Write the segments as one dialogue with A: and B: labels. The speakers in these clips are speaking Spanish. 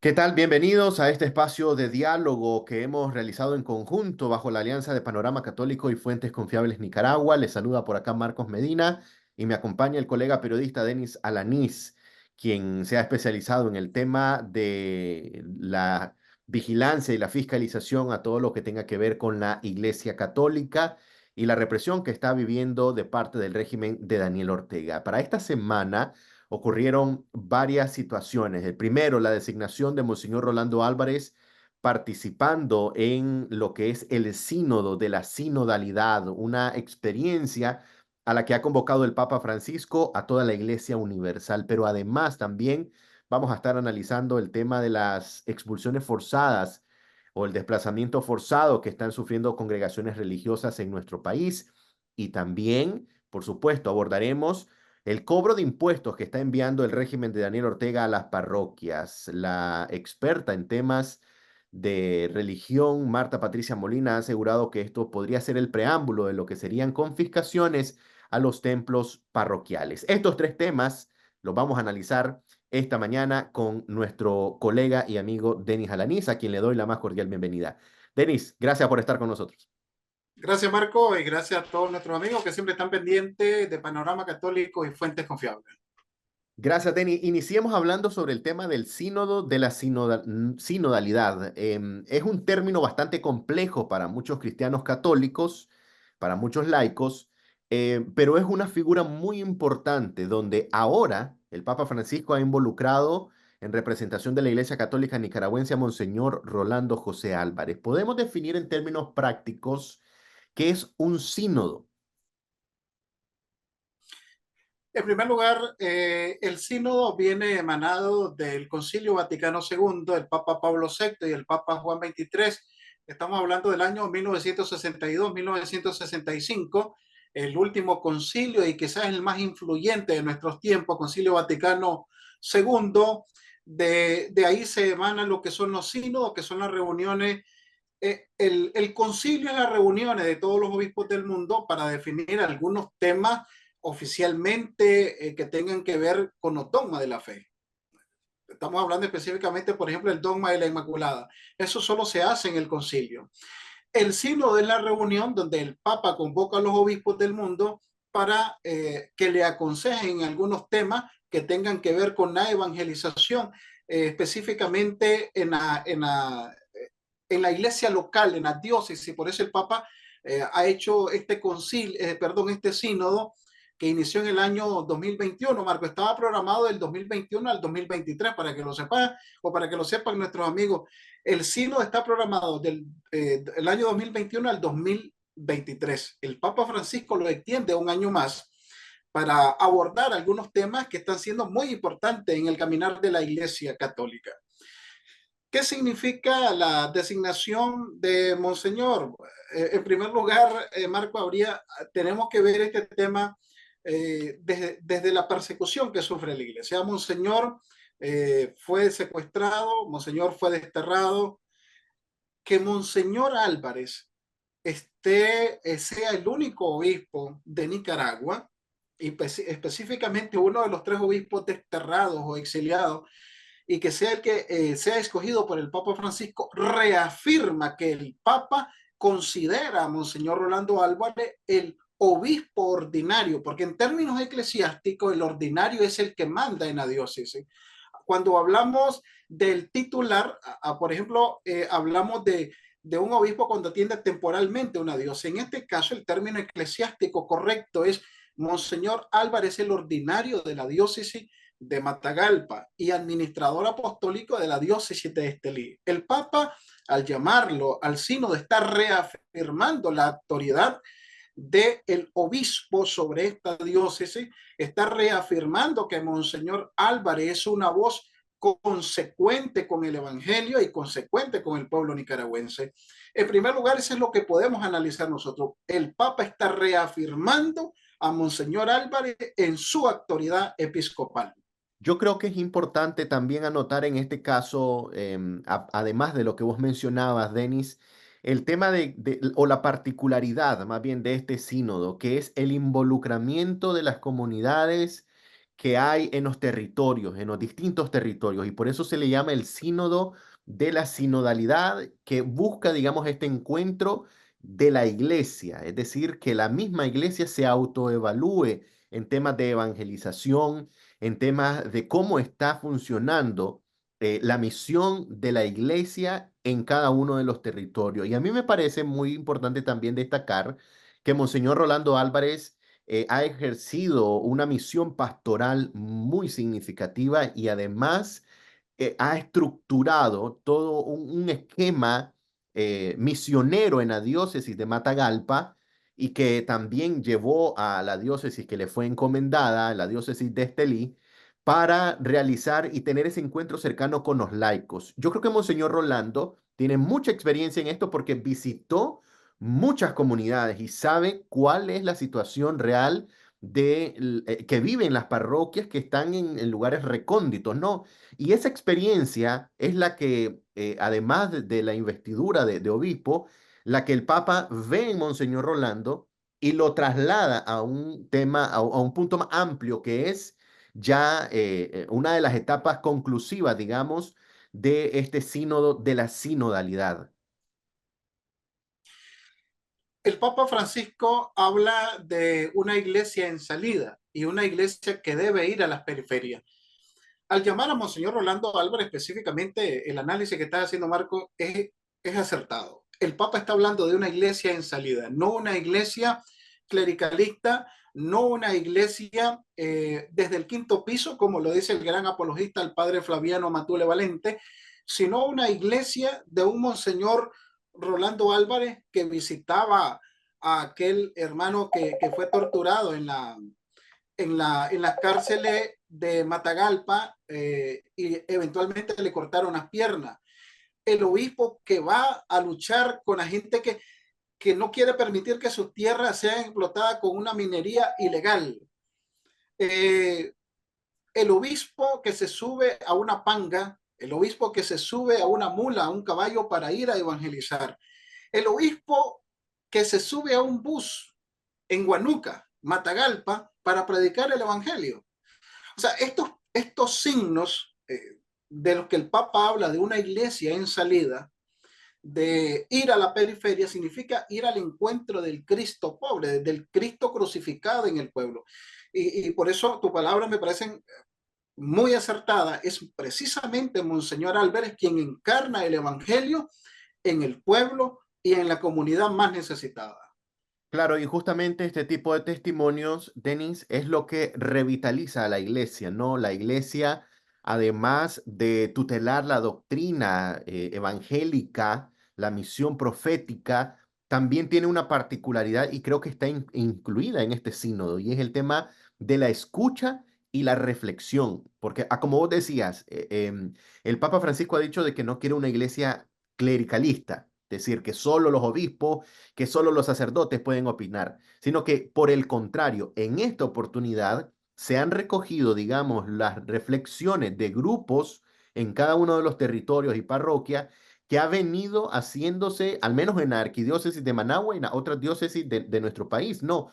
A: ¿Qué tal? Bienvenidos a este espacio de diálogo que hemos realizado en conjunto bajo la Alianza de Panorama Católico y Fuentes Confiables Nicaragua. Les saluda por acá Marcos Medina y me acompaña el colega periodista Denis Alanís, quien se ha especializado en el tema de la vigilancia y la fiscalización a todo lo que tenga que ver con la Iglesia Católica y la represión que está viviendo de parte del régimen de Daniel Ortega. Para esta semana ocurrieron varias situaciones. El primero, la designación de Monseñor Rolando Álvarez participando en lo que es el sínodo de la sinodalidad, una experiencia a la que ha convocado el Papa Francisco a toda la Iglesia Universal, pero además también vamos a estar analizando el tema de las expulsiones forzadas o el desplazamiento forzado que están sufriendo congregaciones religiosas en nuestro país y también, por supuesto, abordaremos el cobro de impuestos que está enviando el régimen de Daniel Ortega a las parroquias. La experta en temas de religión, Marta Patricia Molina, ha asegurado que esto podría ser el preámbulo de lo que serían confiscaciones a los templos parroquiales. Estos tres temas los vamos a analizar esta mañana con nuestro colega y amigo Denis Alanís, a quien le doy la más cordial bienvenida. Denis, gracias por estar con nosotros.
B: Gracias, Marco, y gracias a todos nuestros amigos que siempre están pendientes de Panorama Católico y Fuentes Confiables.
A: Gracias, Denny. Iniciemos hablando sobre el tema del sínodo de la sinodalidad. Es un término bastante complejo para muchos cristianos católicos, para muchos laicos, pero es una figura muy importante donde ahora el Papa Francisco ha involucrado en representación de la Iglesia Católica Nicaragüense a Monseñor Rolando José Álvarez. ¿Podemos definir en términos prácticos qué es un sínodo?
B: En primer lugar, el sínodo viene emanado del Concilio Vaticano II, el Papa Pablo VI y el Papa Juan XXIII. Estamos hablando del año 1962-1965, el último concilio y quizás el más influyente de nuestros tiempos, Concilio Vaticano II. De ahí se emanan lo que son los sínodos, que son las reuniones. El concilio es las reuniones de todos los obispos del mundo para definir algunos temas oficialmente que tengan que ver con los dogmas de la fe. Estamos hablando específicamente, por ejemplo, el dogma de la Inmaculada. Eso solo se hace en el concilio. El sínodo es la reunión donde el Papa convoca a los obispos del mundo para que le aconsejen algunos temas que tengan que ver con la evangelización, específicamente en la iglesia local, en la diócesis. Por eso el Papa ha hecho este concilio, este sínodo que inició en el año 2021. Marco, estaba programado del 2021 al 2023, para que lo sepan o para que lo sepan nuestros amigos. El sínodo está programado del año 2021 al 2023. El Papa Francisco lo extiende un año más para abordar algunos temas que están siendo muy importantes en el caminar de la Iglesia Católica. ¿Qué significa la designación de Monseñor? En primer lugar, Marco, tenemos que ver este tema desde la persecución que sufre la iglesia. Monseñor fue secuestrado, Monseñor fue desterrado. Que Monseñor Álvarez sea el único obispo de Nicaragua, y específicamente uno de los tres obispos desterrados o exiliados, y que sea el que sea escogido por el Papa Francisco, reafirma que el Papa considera a Monseñor Rolando Álvarez el obispo ordinario, porque en términos eclesiásticos el ordinario es el que manda en la diócesis. Cuando hablamos del titular, por ejemplo, hablamos de un obispo cuando atiende temporalmente una diócesis. En este caso, el término eclesiástico correcto es Monseñor Álvarez, el ordinario de la diócesis de Matagalpa y administrador apostólico de la diócesis de Estelí. El Papa, al llamarlo al sínodo, está reafirmando la autoridad del obispo sobre esta diócesis, está reafirmando que Monseñor Álvarez es una voz consecuente con el Evangelio y consecuente con el pueblo nicaragüense. En primer lugar, eso es lo que podemos analizar nosotros. El Papa está reafirmando a Monseñor Álvarez en su autoridad episcopal.
A: Yo creo que es importante también anotar en este caso, además de lo que vos mencionabas, Denis, el tema o la particularidad más bien de este sínodo, que es el involucramiento de las comunidades que hay en los territorios, en los distintos territorios, y por eso se le llama el sínodo de la sinodalidad, que busca, digamos, este encuentro de la iglesia, es decir, que la misma iglesia se autoevalúe en temas de evangelización, en temas de cómo está funcionando la misión de la iglesia en cada uno de los territorios. Y a mí me parece muy importante también destacar que Monseñor Rolando Álvarez ha ejercido una misión pastoral muy significativa y además ha estructurado todo un esquema misionero en la diócesis de Matagalpa y que también llevó a la diócesis que le fue encomendada, la diócesis de Estelí, para realizar y tener ese encuentro cercano con los laicos. Yo creo que Monseñor Rolando tiene mucha experiencia en esto porque visitó muchas comunidades y sabe cuál es la situación real que viven las parroquias que están en lugares recónditos, ¿no? Y esa experiencia es la que, además de la investidura de obispo, la que el Papa ve en Monseñor Rolando y lo traslada a un tema, a un punto más amplio, que es ya una de las etapas conclusivas, digamos, de este sínodo de la sinodalidad.
B: El Papa Francisco habla de una iglesia en salida y una iglesia que debe ir a las periferias. Al llamar a Monseñor Rolando Álvarez específicamente, el análisis que está haciendo Marco es acertado. El Papa está hablando de una iglesia en salida, no una iglesia clericalista, no una iglesia desde el quinto piso, como lo dice el gran apologista, el padre Flaviano Matule Valente, sino una iglesia de un Monseñor Rolando Álvarez que visitaba a aquel hermano que fue torturado en las cárceles de Matagalpa y eventualmente le cortaron las piernas. El obispo que va a luchar con la gente que no quiere permitir que sus tierras sean explotadas con una minería ilegal. Eh, el obispo que se sube a una panga, el obispo que se sube a una mula, a un caballo para ir a evangelizar, el obispo que se sube a un bus en Huanuca, Matagalpa, para predicar el evangelio. O sea, estos signos de los que el Papa habla de una iglesia en salida, de ir a la periferia, significa ir al encuentro del Cristo pobre, del Cristo crucificado en el pueblo. Y por eso tus palabras me parecen muy acertadas. Es precisamente Monseñor Álvarez quien encarna el evangelio en el pueblo y en la comunidad más necesitada.
A: Claro, y justamente este tipo de testimonios, Denis, es lo que revitaliza a la iglesia, ¿no? La iglesia, además de tutelar la doctrina evangélica, la misión profética, también tiene una particularidad y creo que está incluida en este sínodo, y es el tema de la escucha y la reflexión, porque como vos decías, el Papa Francisco ha dicho de que no quiere una iglesia clericalista, es decir, que solo los obispos, que solo los sacerdotes pueden opinar, sino que por el contrario, en esta oportunidad se han recogido, digamos, las reflexiones de grupos en cada uno de los territorios y parroquias que ha venido haciéndose, al menos en la arquidiócesis de Managua y en las otras diócesis de nuestro país. No,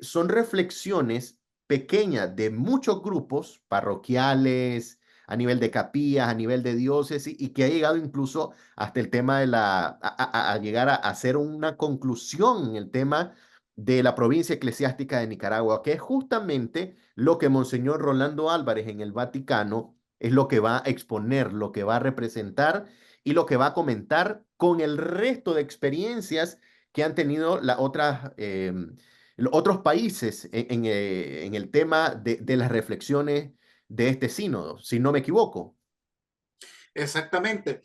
A: son reflexiones pequeñas de muchos grupos parroquiales, a nivel de capillas, a nivel de diócesis, y que ha llegado incluso hasta el tema de a llegar a hacer una conclusión en el tema de la provincia eclesiástica de Nicaragua, que es justamente lo que Monseñor Rolando Álvarez en el Vaticano es lo que va a exponer, lo que va a representar y lo que va a comentar con el resto de experiencias que han tenido los otros países en el tema de las reflexiones de este sínodo, si no me equivoco.
B: Exactamente.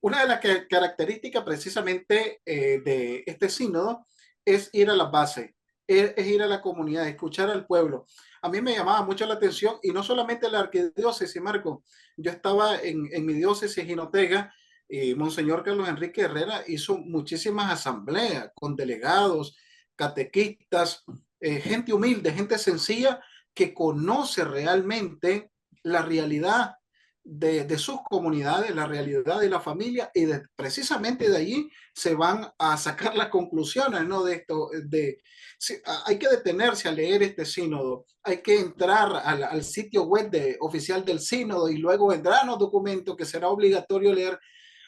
B: Una de las características precisamente de este sínodo es ir a la base, es ir a la comunidad, escuchar al pueblo. A mí me llamaba mucho la atención y no solamente la arquidiócesis, Marco. Yo estaba en mi diócesis Jinotega y Monseñor Carlos Enrique Herrera hizo muchísimas asambleas con delegados, catequistas, gente humilde, gente sencilla que conoce realmente la realidad de sus comunidades, la realidad de la familia, y precisamente de allí se van a sacar las conclusiones, ¿no? De esto, sí, hay que detenerse a leer este sínodo, hay que entrar al sitio web oficial del sínodo y luego vendrán los documentos que será obligatorio leer.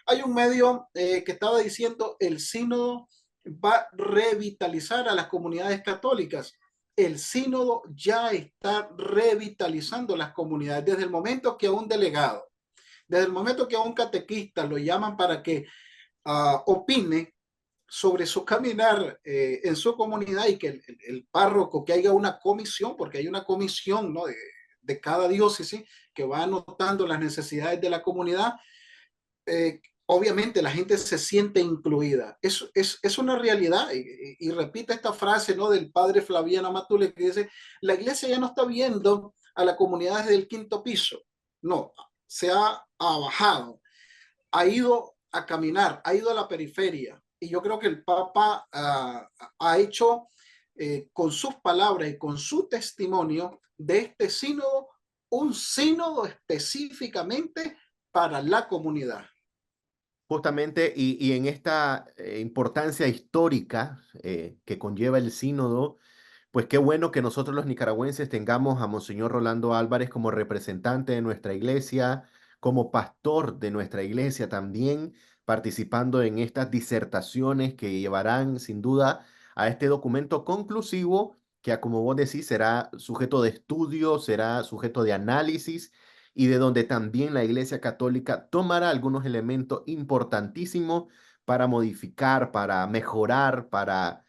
B: Hay un medio que estaba diciendo el sínodo va a revitalizar a las comunidades católicas. El sínodo ya está revitalizando las comunidades desde el momento que a un delegado, desde el momento que a un catequista lo llaman para que opine sobre su caminar en su comunidad y que el párroco, que haya una comisión, porque hay una comisión, ¿no? de cada diócesis que va anotando las necesidades de la comunidad. Obviamente la gente se siente incluida. Es una realidad. Y repite esta frase, ¿no? del padre Flaviano Amatule, que dice, la iglesia ya no está viendo a la comunidad desde el quinto piso. No, se ha bajado, ha ido a caminar, ha ido a la periferia. Y yo creo que el Papa ha hecho con sus palabras y con su testimonio de este sínodo, un sínodo específicamente para la comunidad.
A: Justamente, y en esta importancia histórica que conlleva el sínodo, pues qué bueno que nosotros los nicaragüenses tengamos a Monseñor Rolando Álvarez como representante de nuestra iglesia, como pastor de nuestra iglesia también, participando en estas disertaciones que llevarán sin duda a este documento conclusivo que, como vos decís, será sujeto de estudio, será sujeto de análisis y de donde también la Iglesia Católica tomará algunos elementos importantísimos para modificar, para mejorar, para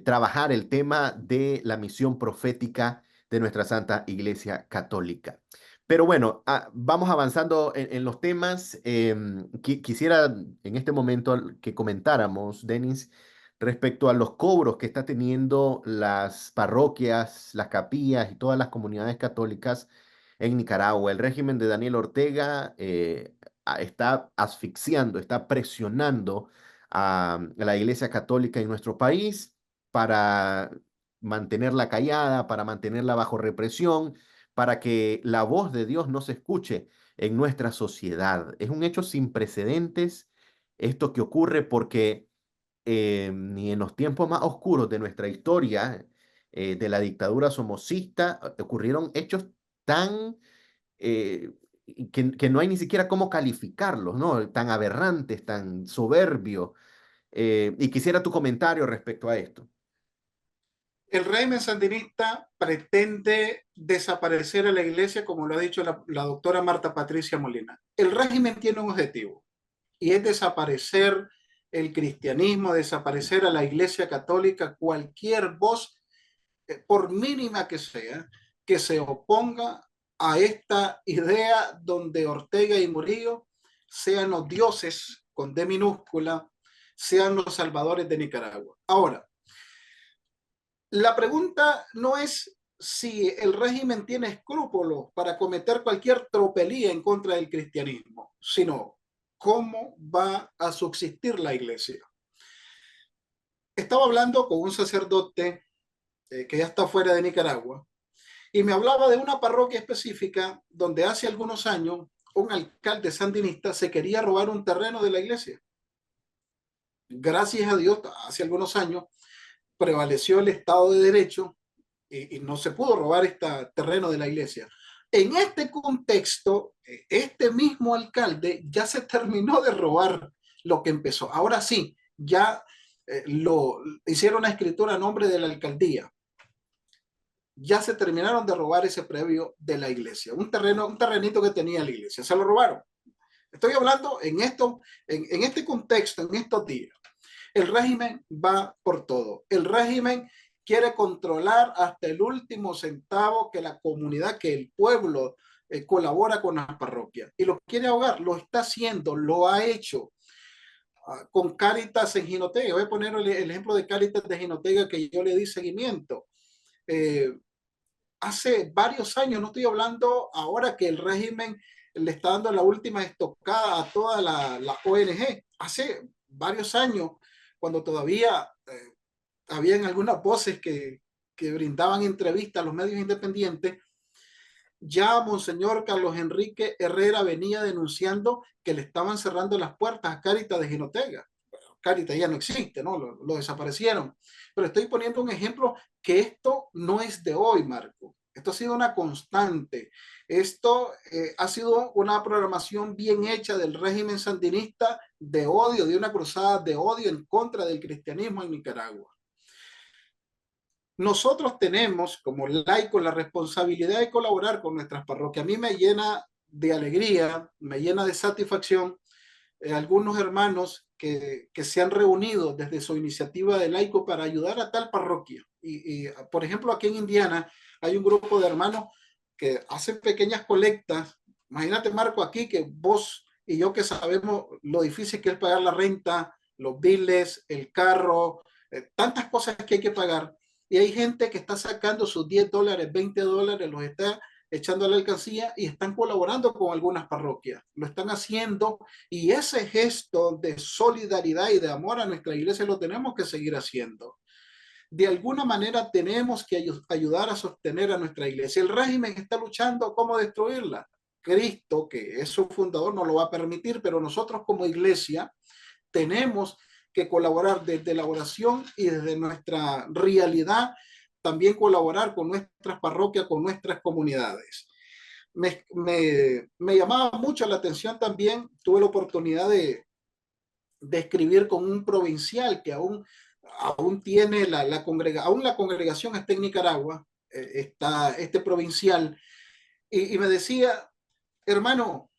A: trabajar el tema de la misión profética de nuestra Santa Iglesia Católica. Pero bueno, vamos avanzando en los temas. Quisiera en este momento que comentáramos, Denis, respecto a los cobros que está teniendo las parroquias, las capillas y todas las comunidades católicas en Nicaragua. El régimen de Daniel Ortega está asfixiando, está presionando a la Iglesia Católica en nuestro país para mantenerla callada, para mantenerla bajo represión, para que la voz de Dios no se escuche en nuestra sociedad. Es un hecho sin precedentes esto que ocurre porque ni en los tiempos más oscuros de nuestra historia, de la dictadura somocista, ocurrieron hechos tan eh, que no hay ni siquiera cómo calificarlos, ¿no? Tan aberrantes, tan soberbios. Y quisiera tu comentario respecto a esto.
B: El régimen sandinista pretende desaparecer a la iglesia, como lo ha dicho la doctora Marta Patricia Molina. El régimen tiene un objetivo y es desaparecer el cristianismo, desaparecer a la iglesia católica, cualquier voz, por mínima que se oponga a esta idea donde Ortega y Murillo sean los dioses con D minúscula, sean los salvadores de Nicaragua. Ahora, la pregunta no es si el régimen tiene escrúpulos para cometer cualquier tropelía en contra del cristianismo, sino cómo va a subsistir la iglesia. Estaba hablando con un sacerdote que ya está fuera de Nicaragua y me hablaba de una parroquia específica donde hace algunos años un alcalde sandinista se quería robar un terreno de la iglesia. Gracias a Dios, hace algunos años prevaleció el Estado de Derecho y no se pudo robar este terreno de la iglesia. En este contexto, este mismo alcalde ya se terminó de robar lo que empezó. Ahora sí, ya lo hicieron una escritura a nombre de la alcaldía. Ya se terminaron de robar ese previo de la iglesia. Un terreno, un terrenito que tenía la iglesia. Se lo robaron. Estoy hablando en este contexto, en estos días. El régimen va por todo. El régimen quiere controlar hasta el último centavo que la comunidad, que el pueblo colabora con las parroquias. Y lo quiere ahogar, lo está haciendo, lo ha hecho con Cáritas en Jinotega. Voy a poner el ejemplo de Cáritas de Jinotega que yo le di seguimiento. Eh, Hace varios años, no estoy hablando ahora que el régimen le está dando la última estocada a toda la ONG. Hace varios años, cuando todavía habían algunas voces que brindaban entrevistas a los medios independientes, Ya Monseñor Carlos Enrique Herrera venía denunciando que le estaban cerrando las puertas a Cáritas de Jinotega. Cáritas ya no existe, ¿no? Lo desaparecieron. Pero estoy poniendo un ejemplo que esto no es de hoy, Marco. Esto ha sido una constante. Esto ha sido una programación bien hecha del régimen sandinista de odio, de una cruzada de odio en contra del cristianismo en Nicaragua. Nosotros tenemos como laicos la responsabilidad de colaborar con nuestras parroquias. A mí me llena de alegría, me llena de satisfacción algunos hermanos que se han reunido desde su iniciativa de laico para ayudar a tal parroquia. Por ejemplo, aquí en Indiana hay un grupo de hermanos que hacen pequeñas colectas. Imagínate, Marco, aquí que vos y yo que sabemos lo difícil que es pagar la renta, los biles, el carro, tantas cosas que hay que pagar. Y hay gente que está sacando sus $10, $20, los está echando a la alcancía y están colaborando con algunas parroquias. Lo están haciendo y ese gesto de solidaridad y de amor a nuestra iglesia lo tenemos que seguir haciendo. De alguna manera tenemos que ayudar a sostener a nuestra iglesia. El régimen está luchando cómo destruirla. Cristo, que es su fundador, no lo va a permitir, pero nosotros como iglesia tenemos que colaborar desde la oración y desde nuestra realidad, también colaborar con nuestras parroquias, con nuestras comunidades. Me llamaba mucho la atención también, tuve la oportunidad de escribir con un provincial que aún tiene aún la congregación está en Nicaragua, está este provincial, y me decía, hermano,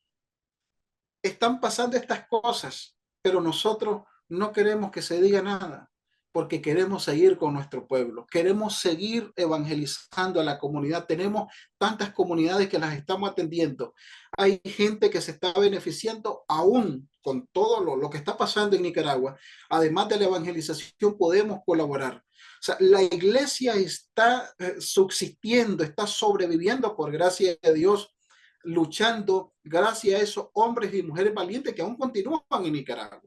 B: están pasando estas cosas, pero nosotros no queremos que se diga nada, porque queremos seguir con nuestro pueblo, queremos seguir evangelizando a la comunidad. Tenemos tantas comunidades que las estamos atendiendo. Hay gente que se está beneficiando aún con todo lo que está pasando en Nicaragua. Además de la evangelización, podemos colaborar. O sea, la iglesia está subsistiendo, está sobreviviendo por gracia de Dios, luchando gracias a esos hombres y mujeres valientes que aún continúan en Nicaragua.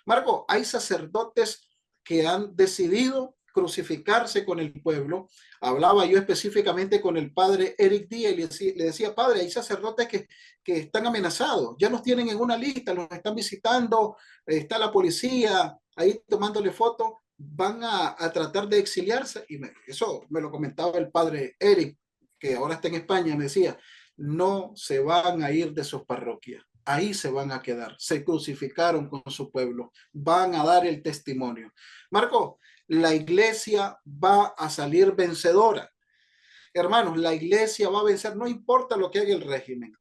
B: Marco, hay sacerdotes que han decidido crucificarse con el pueblo. Hablaba yo específicamente con el padre Eric Díaz y le decía, padre, hay sacerdotes que están amenazados, ya los tienen en una lista, los están visitando, está la policía ahí tomándole fotos, van a tratar de exiliarse. Eso me lo comentaba el padre Eric, que ahora está en España, me decía, no se van a ir de sus parroquias, ahí se van a quedar, se crucificaron con su pueblo, van a dar el testimonio. Marco, la iglesia va a salir vencedora. Hermanos, la iglesia va a vencer, no importa lo que haga el régimen.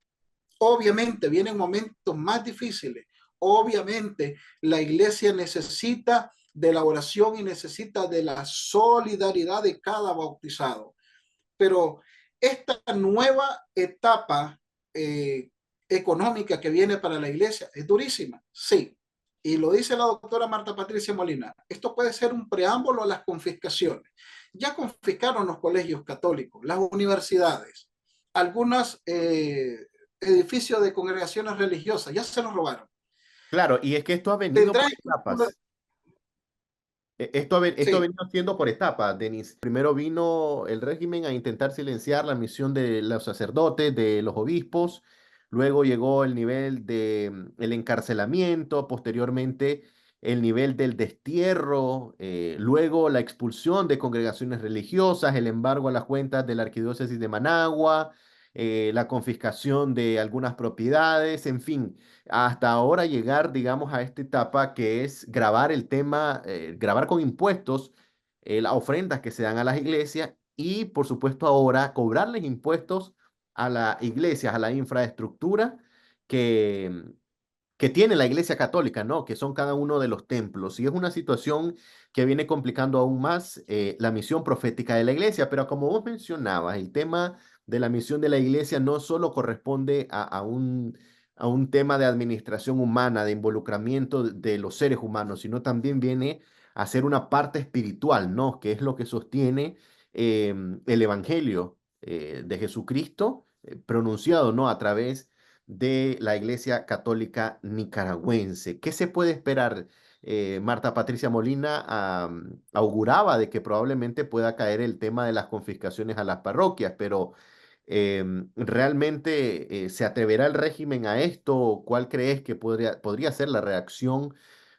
B: Obviamente vienen momentos más difíciles, obviamente la iglesia necesita de la oración y necesita de la solidaridad de cada bautizado. Pero esta nueva etapa económica que viene para la iglesia es durísima, sí. Y lo dice la doctora Marta Patricia Molina. Esto puede ser un preámbulo a las confiscaciones. Ya confiscaron los colegios católicos, las universidades, algunos edificios de congregaciones religiosas, ya se los robaron.
A: Claro, y es que esto ha venido
B: Tendrá
A: por etapas. Esto ha
B: sí,
A: venido haciendo por etapas, Denis. Primero vino el régimen a intentar silenciar la misión de los sacerdotes, de los obispos. Luego llegó el nivel de el encarcelamiento, posteriormente el nivel del destierro, luego la expulsión de congregaciones religiosas, el embargo a las cuentas de la arquidiócesis de Managua, la confiscación de algunas propiedades, en fin, hasta ahora llegar, digamos, a esta etapa que es grabar el tema, grabar con impuestos las ofrendas que se dan a las iglesias y, por supuesto, ahora cobrarles impuestos a las iglesias, a la infraestructura que, que tiene la Iglesia Católica, ¿no? Que son cada uno de los templos. Y es una situación que viene complicando aún más la misión profética de la Iglesia. Pero como vos mencionabas, el tema de la misión de la Iglesia no solo corresponde a un tema de administración humana, de involucramiento de los seres humanos, sino también viene a ser una parte espiritual, ¿no? Que es lo que sostiene el Evangelio de Jesucristo pronunciado, ¿no? A través de la Iglesia Católica Nicaragüense. ¿Qué se puede esperar? Marta Patricia Molina auguraba de que probablemente pueda caer el tema de las confiscaciones a las parroquias, pero ¿Realmente se atreverá el régimen a esto? ¿Cuál crees que podría ser la reacción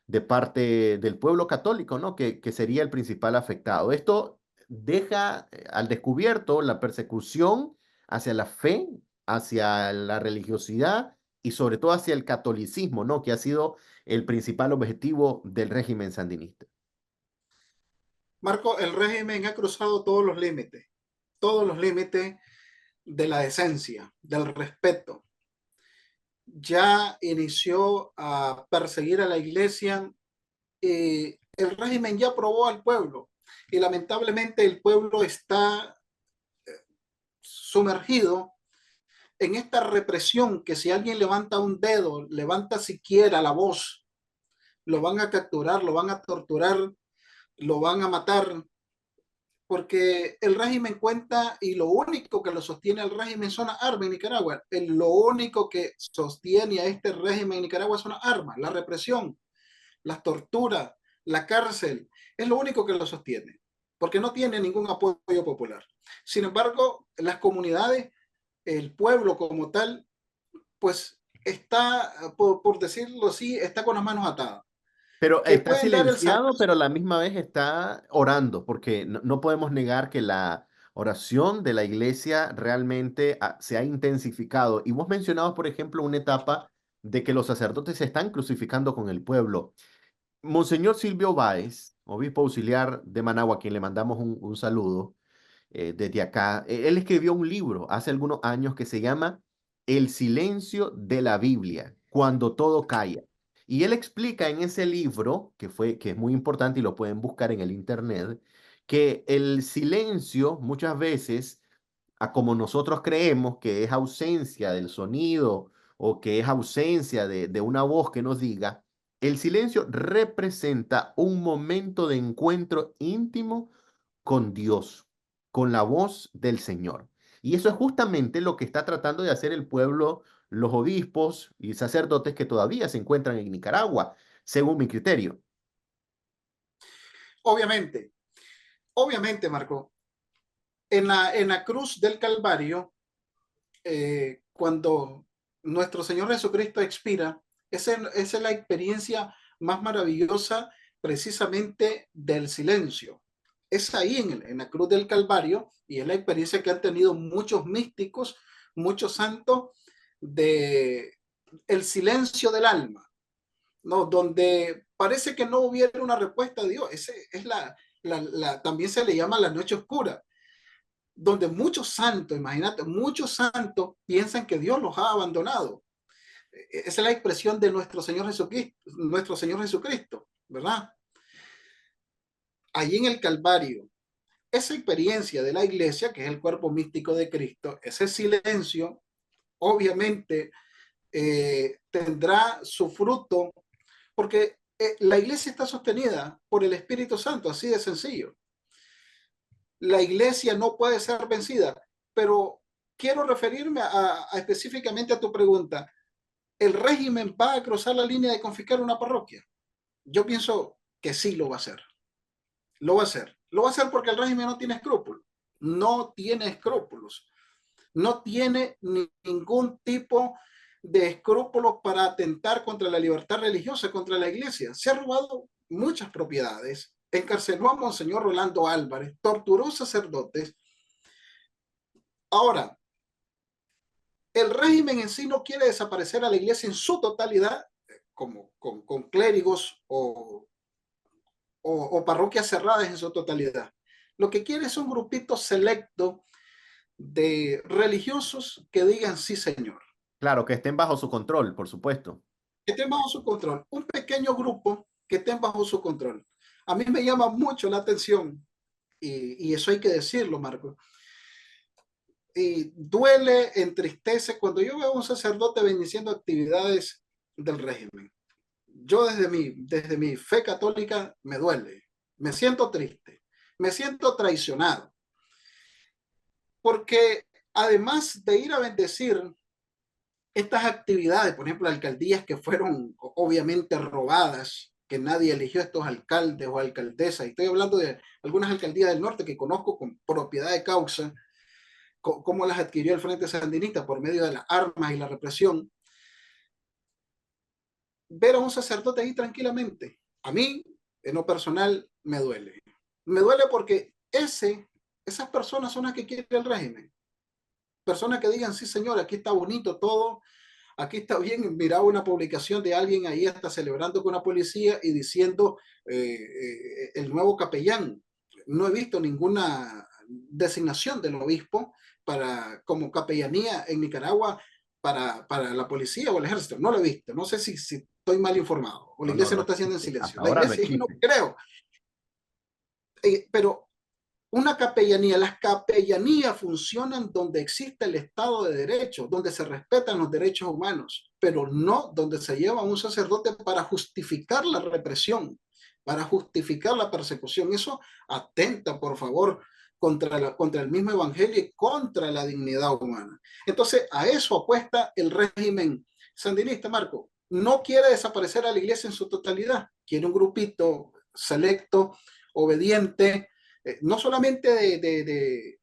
A: de parte del pueblo católico, ¿no? Que sería el principal afectado? Esto deja al descubierto la persecución hacia la fe, hacia la religiosidad y sobre todo hacia el catolicismo, ¿no? Que ha sido el principal objetivo del régimen sandinista.
B: Marco, el régimen ha cruzado todos los límites de la decencia, del respeto. Ya inició a perseguir a la iglesia. El régimen ya probó al pueblo y lamentablemente el pueblo está sumergido en esta represión que si alguien levanta un dedo, levanta siquiera la voz, lo van a capturar, lo van a torturar, lo van a matar, porque el régimen cuenta y lo único que lo sostiene al régimen son las armas en Nicaragua. Lo único que sostiene a este régimen en Nicaragua son las armas, la represión, las torturas, la cárcel. Es lo único que lo sostiene, porque no tiene ningún apoyo popular. Sin embargo, las comunidades, el pueblo como tal, pues está, por decirlo así, está con las manos atadas.
A: Pero
B: Que
A: está
B: pueden dar el salto.
A: silenciado, pero a la misma vez está orando, porque no podemos negar que la oración de la iglesia realmente se ha intensificado. Y vos mencionabas, por ejemplo, una etapa de que los sacerdotes se están crucificando con el pueblo. Monseñor Silvio Báez, obispo auxiliar de Managua, a quien le mandamos un saludo desde acá, él escribió un libro hace algunos años que se llama El silencio de la Biblia, cuando todo calla. Y él explica en ese libro, que es muy importante y lo pueden buscar en el internet, que el silencio muchas veces, a como nosotros creemos que es ausencia del sonido o que es ausencia de una voz que nos diga, el silencio representa un momento de encuentro íntimo con Dios, con la voz del Señor. Y eso es justamente lo que está tratando de hacer el pueblo, los obispos y sacerdotes que todavía se encuentran en Nicaragua, según mi criterio.
B: Obviamente, obviamente, Marco, en la cruz del Calvario, cuando nuestro Señor Jesucristo expira, esa es la experiencia más maravillosa precisamente del silencio. Es ahí en la cruz del Calvario y es la experiencia que han tenido muchos místicos, muchos santos de el silencio del alma, ¿no? Donde parece que no hubiera una respuesta a Dios. Ese es también se le llama la noche oscura, donde muchos santos, imagínate, muchos santos piensan que Dios los ha abandonado. Esa es la expresión de nuestro Señor Jesucristo, ¿verdad? Allí en el Calvario, esa experiencia de la iglesia, que es el cuerpo místico de Cristo, ese silencio, obviamente tendrá su fruto, porque la iglesia está sostenida por el Espíritu Santo, así de sencillo. La iglesia no puede ser vencida, pero quiero referirme específicamente a tu pregunta. ¿El régimen va a cruzar la línea de confiscar una parroquia? Yo pienso que sí lo va a hacer. Lo va a hacer. Lo va a hacer porque el régimen no tiene escrúpulos. No tiene escrúpulos. No tiene ningún tipo de escrúpulos para atentar contra la libertad religiosa, contra la iglesia. Se ha robado muchas propiedades, encarceló a Monseñor Rolando Álvarez, torturó sacerdotes. Ahora, el régimen en sí no quiere desaparecer a la iglesia en su totalidad, como con clérigos o parroquias cerradas en su totalidad. Lo que quiere es un grupito selecto de religiosos que digan sí, señor.
A: Claro, que estén bajo su control, por supuesto.
B: Que estén bajo su control. Un pequeño grupo que estén bajo su control. A mí me llama mucho la atención, y eso hay que decirlo, Marco. Y duele, entristece cuando yo veo a un sacerdote bendiciendo actividades del régimen. Yo desde mi fe católica me duele, me siento triste, me siento traicionado, porque además de ir a bendecir estas actividades, por ejemplo, alcaldías que fueron obviamente robadas, que nadie eligió a estos alcaldes o alcaldesas, y estoy hablando de algunas alcaldías del norte que conozco con propiedad de causa, cómo las adquirió el Frente Sandinista por medio de las armas y la represión, ver a un sacerdote ahí tranquilamente, a mí, en lo personal, me duele. Me duele porque esas personas son las que quiere el régimen. Personas que digan, sí, señor, aquí está bonito todo, aquí está bien. Miraba una publicación de alguien ahí hasta celebrando con la policía y diciendo el nuevo capellán. No he visto ninguna designación del obispo como capellanía en Nicaragua para la policía o el ejército. No lo he visto. No sé si estoy mal informado o la
A: No, no,
B: iglesia
A: no
B: no está haciendo en
A: existe.
B: silencio.
A: Hasta
B: La
A: ahora no
B: iglesia, yo no
A: existe.
B: creo. Pero una capellanía, las capellanías funcionan donde existe el Estado de Derecho, donde se respetan los derechos humanos, pero no donde se lleva a un sacerdote para justificar la represión, para justificar la persecución. Eso atenta, por favor, contra el mismo evangelio y contra la dignidad humana. Entonces, a eso apuesta el régimen sandinista, Marco. No quiere desaparecer a la iglesia en su totalidad, quiere un grupito selecto, obediente, no solamente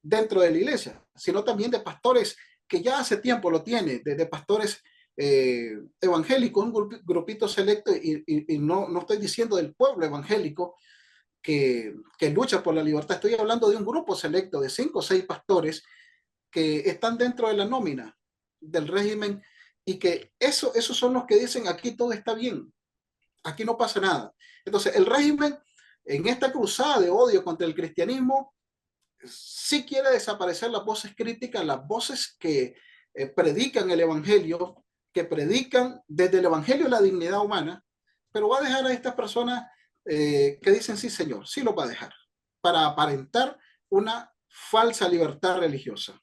B: dentro de la iglesia, sino también de pastores que ya hace tiempo lo tiene, de pastores evangélicos, un grupito selecto, y no estoy diciendo del pueblo evangélico que lucha por la libertad, estoy hablando de un grupo selecto de 5 o 6 pastores que están dentro de la nómina del régimen y que esos son los que dicen aquí todo está bien, aquí no pasa nada. Entonces, el régimen en esta cruzada de odio contra el cristianismo sí quiere desaparecer las voces críticas, las voces que predican el evangelio, que predican desde el evangelio la dignidad humana, pero va a dejar a estas personas que dicen sí, señor, sí lo va a dejar, para aparentar una falsa libertad religiosa.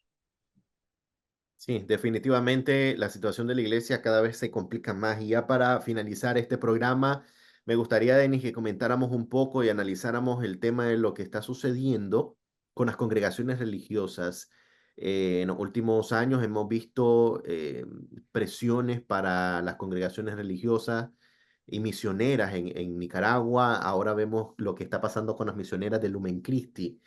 A: Sí, definitivamente la situación de la iglesia cada vez se complica más. Y ya para finalizar este programa, me gustaría, Denis, que comentáramos un poco y analizáramos el tema de lo que está sucediendo con las congregaciones religiosas. En los últimos años hemos visto presiones para las congregaciones religiosas y misioneras en Nicaragua. Ahora vemos lo que está pasando con las misioneras de Lumen Christi,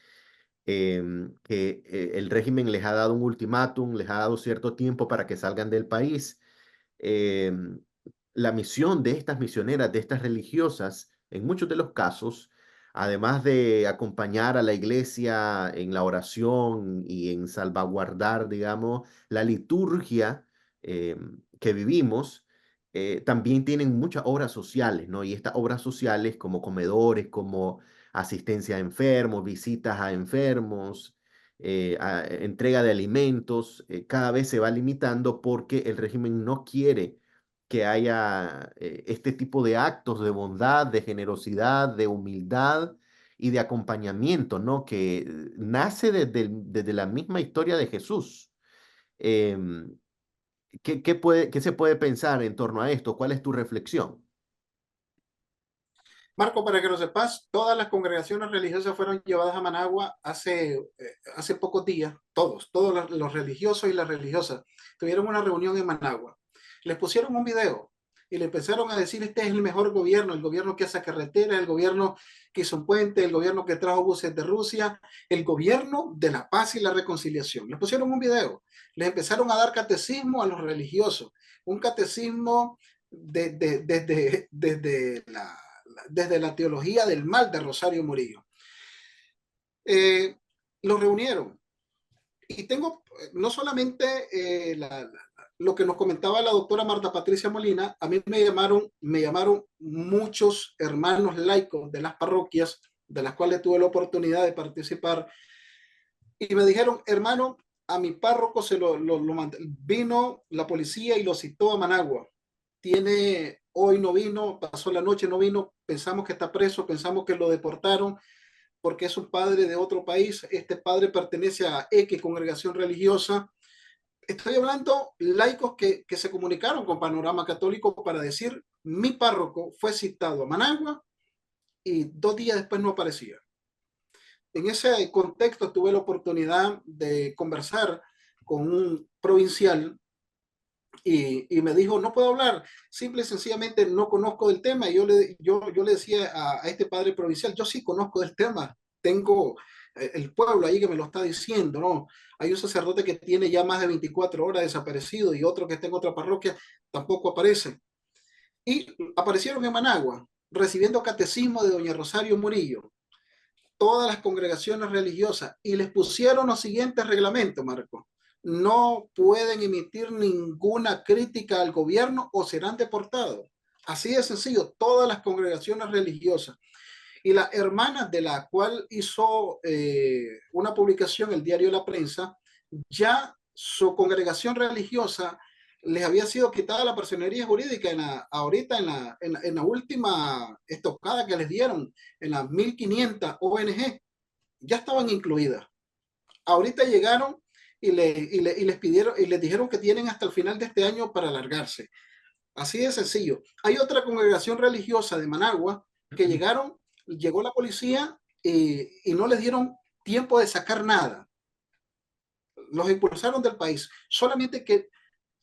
A: que el régimen les ha dado un ultimátum, les ha dado cierto tiempo para que salgan del país. Em, la misión de estas misioneras, de estas religiosas, en muchos de los casos, además de acompañar a la iglesia en la oración y en salvaguardar, digamos, la liturgia que vivimos, también tienen muchas obras sociales, ¿no? Y estas obras sociales como comedores, como asistencia a enfermos, visitas a enfermos, entrega de alimentos, cada vez se va limitando porque el régimen no quiere que haya este tipo de actos de bondad, de generosidad, de humildad y de acompañamiento, ¿no? Que nace desde la misma historia de Jesús. Em, ¿Qué se puede pensar en torno a esto? ¿Cuál es tu reflexión?
B: Marco, para que lo sepas, todas las congregaciones religiosas fueron llevadas a Managua hace pocos días, todos los religiosos y las religiosas tuvieron una reunión en Managua. Les pusieron un video y le empezaron a decir, este es el mejor gobierno, el gobierno que hace carreteras, el gobierno que hizo un puente, el gobierno que trajo buses de Rusia, el gobierno de la paz y la reconciliación. Les pusieron un video, les empezaron a dar catecismo a los religiosos, un catecismo desde la teología del mal de Rosario Murillo. Eh, lo reunieron. Y tengo no solamente lo que nos comentaba la doctora Marta Patricia Molina, a mí me llamaron muchos hermanos laicos de las parroquias de las cuales tuve la oportunidad de participar y me dijeron, hermano, a mi párroco vino la policía y lo citó a Managua. Hoy no vino, pasó la noche, no vino, pensamos que está preso, pensamos que lo deportaron porque es un padre de otro país, este padre pertenece a X congregación religiosa. Estoy hablando laicos que se comunicaron con Panorama Católico para decir, mi párroco fue citado a Managua y 2 días después no aparecía. En ese contexto tuve la oportunidad de conversar con un provincial y me dijo, no puedo hablar, simple y sencillamente no conozco del tema. Y yo le decía a este padre provincial, yo sí conozco del tema, tengo el pueblo ahí que me lo está diciendo, ¿no? Hay un sacerdote que tiene ya más de 24 horas desaparecido y otro que está en otra parroquia, tampoco aparece. Y aparecieron en Managua, recibiendo catecismo de doña Rosario Murillo, todas las congregaciones religiosas, y les pusieron los siguientes reglamentos, Marco. No pueden emitir ninguna crítica al gobierno o serán deportados. Así de sencillo, todas las congregaciones religiosas. Y la hermana de la cual hizo una publicación el diario La Prensa, ya su congregación religiosa les había sido quitada la personería jurídica ahorita en la última estocada que les dieron, en las 1500 ONG, ya estaban incluidas. Ahorita llegaron y les pidieron y les dijeron que tienen hasta el final de este año para alargarse. Así de sencillo. Hay otra congregación religiosa de Managua que llegó la policía y no les dieron tiempo de sacar nada. Los expulsaron del país. Solamente que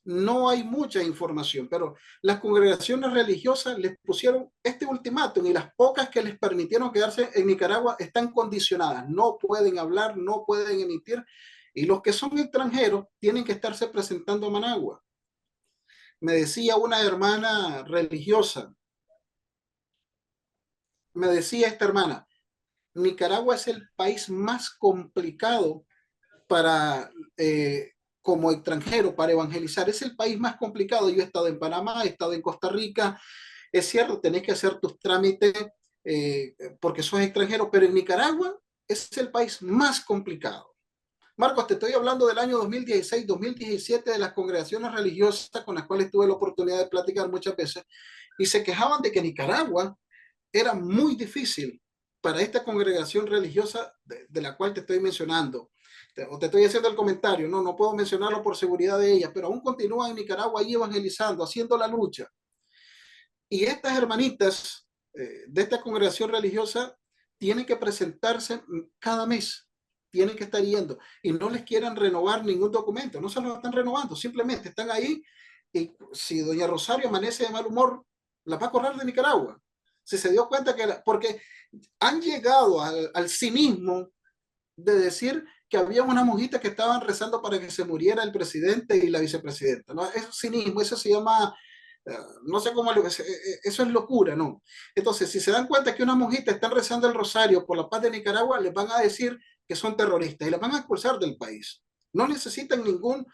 B: no hay mucha información, pero las congregaciones religiosas les pusieron este ultimátum y las pocas que les permitieron quedarse en Nicaragua están condicionadas. No pueden hablar, no pueden emitir, y los que son extranjeros tienen que estarse presentando a Managua. Me decía una hermana religiosa, me decía esta hermana, Nicaragua es el país más complicado para, como extranjero, para evangelizar. Es el país más complicado. Yo he estado en Panamá, he estado en Costa Rica. Es cierto, tenés que hacer tus trámites porque sos extranjero, pero en Nicaragua es el país más complicado. Marcos, te estoy hablando del año 2016-2017 de las congregaciones religiosas con las cuales tuve la oportunidad de platicar muchas veces y se quejaban de que Nicaragua era muy difícil para esta congregación religiosa de la cual te estoy mencionando. O te estoy haciendo el comentario, no puedo mencionarlo por seguridad de ella, pero aún continúa en Nicaragua ahí evangelizando, haciendo la lucha. Y estas hermanitas de esta congregación religiosa tienen que presentarse cada mes, tienen que estar yendo y no les quieran renovar ningún documento, no se los están renovando, simplemente están ahí y si doña Rosario amanece de mal humor, la va a correr de Nicaragua. Si se dio cuenta porque han llegado al cinismo de decir que había una monjita que estaban rezando para que se muriera el presidente y la vicepresidenta, ¿no? Eso es cinismo, eso se llama no sé cómo, eso es locura, ¿no? Entonces, si se dan cuenta que una monjita están rezando el rosario por la paz de Nicaragua, les van a decir que son terroristas y les van a expulsar del país. No necesitan ningún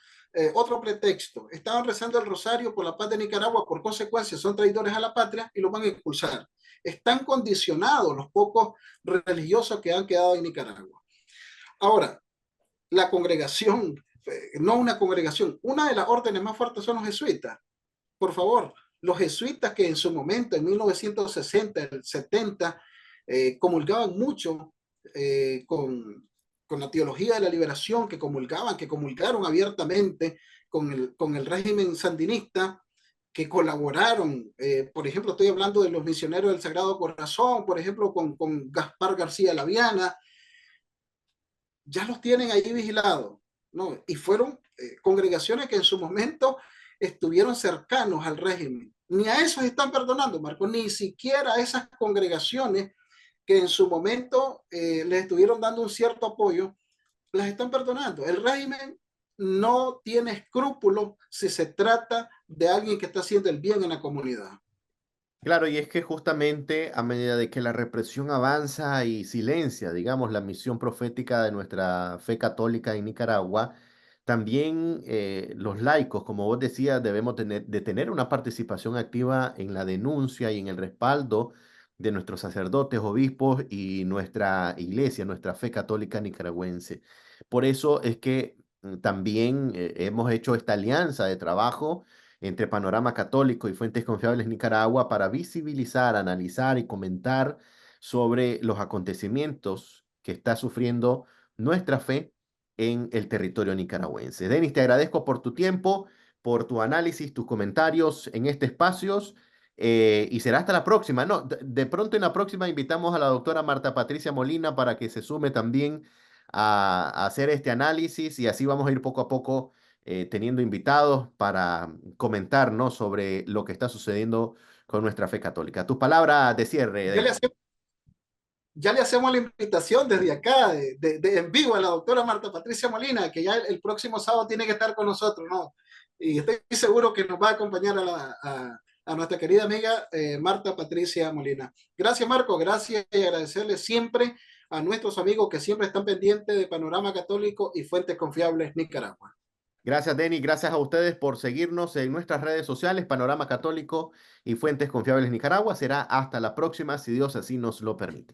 B: otro pretexto. Estaban rezando el rosario por la paz de Nicaragua, por consecuencia son traidores a la patria y los van a expulsar. Están condicionados los pocos religiosos que han quedado en Nicaragua. Ahora, la congregación, no una congregación, una de las órdenes más fuertes son los jesuitas. Por favor, los jesuitas que en su momento, en 1960, 70, comulgaban mucho con la teología de la liberación, que comulgaron abiertamente con el régimen sandinista, que colaboraron, por ejemplo, estoy hablando de los misioneros del Sagrado Corazón, por ejemplo, con Gaspar García Laviana, ya los tienen ahí vigilados, ¿no? Y fueron congregaciones que en su momento estuvieron cercanos al régimen. Ni a esos están perdonando, Marco, ni siquiera a esas congregaciones que en su momento les estuvieron dando un cierto apoyo, las están perdonando. El régimen no tiene escrúpulos si se trata de alguien que está haciendo el bien en la comunidad.
A: Claro, y es que justamente a medida de que la represión avanza y silencia, digamos, la misión profética de nuestra fe católica en Nicaragua, también los laicos, como vos decías, debemos de tener una participación activa en la denuncia y en el respaldo de nuestros sacerdotes, obispos y nuestra iglesia, nuestra fe católica nicaragüense. Por eso es que también hemos hecho esta alianza de trabajo entre Panorama Católico y Fuentes Confiables Nicaragua para visibilizar, analizar y comentar sobre los acontecimientos que está sufriendo nuestra fe en el territorio nicaragüense. Denis, te agradezco por tu tiempo, por tu análisis, tus comentarios en este espacio. Y será hasta la próxima. No, de pronto en la próxima invitamos a la doctora Marta Patricia Molina para que se sume también a hacer este análisis y así vamos a ir poco a poco teniendo invitados para comentar, ¿no?, sobre lo que está sucediendo con nuestra fe católica. Tus palabras de cierre,
B: Yo le
A: Denis.
B: hacía ya le hacemos la invitación desde acá, en vivo, a la doctora Marta Patricia Molina, que ya el próximo sábado tiene que estar con nosotros, ¿no? Y estoy seguro que nos va a acompañar a nuestra querida amiga Marta Patricia Molina. Gracias, Marco, gracias y agradecerle siempre a nuestros amigos que siempre están pendientes de Panorama Católico y Fuentes Confiables Nicaragua.
A: Gracias, Denis. Gracias a ustedes por seguirnos en nuestras redes sociales, Panorama Católico y Fuentes Confiables Nicaragua. Será hasta la próxima, si Dios así nos lo permite.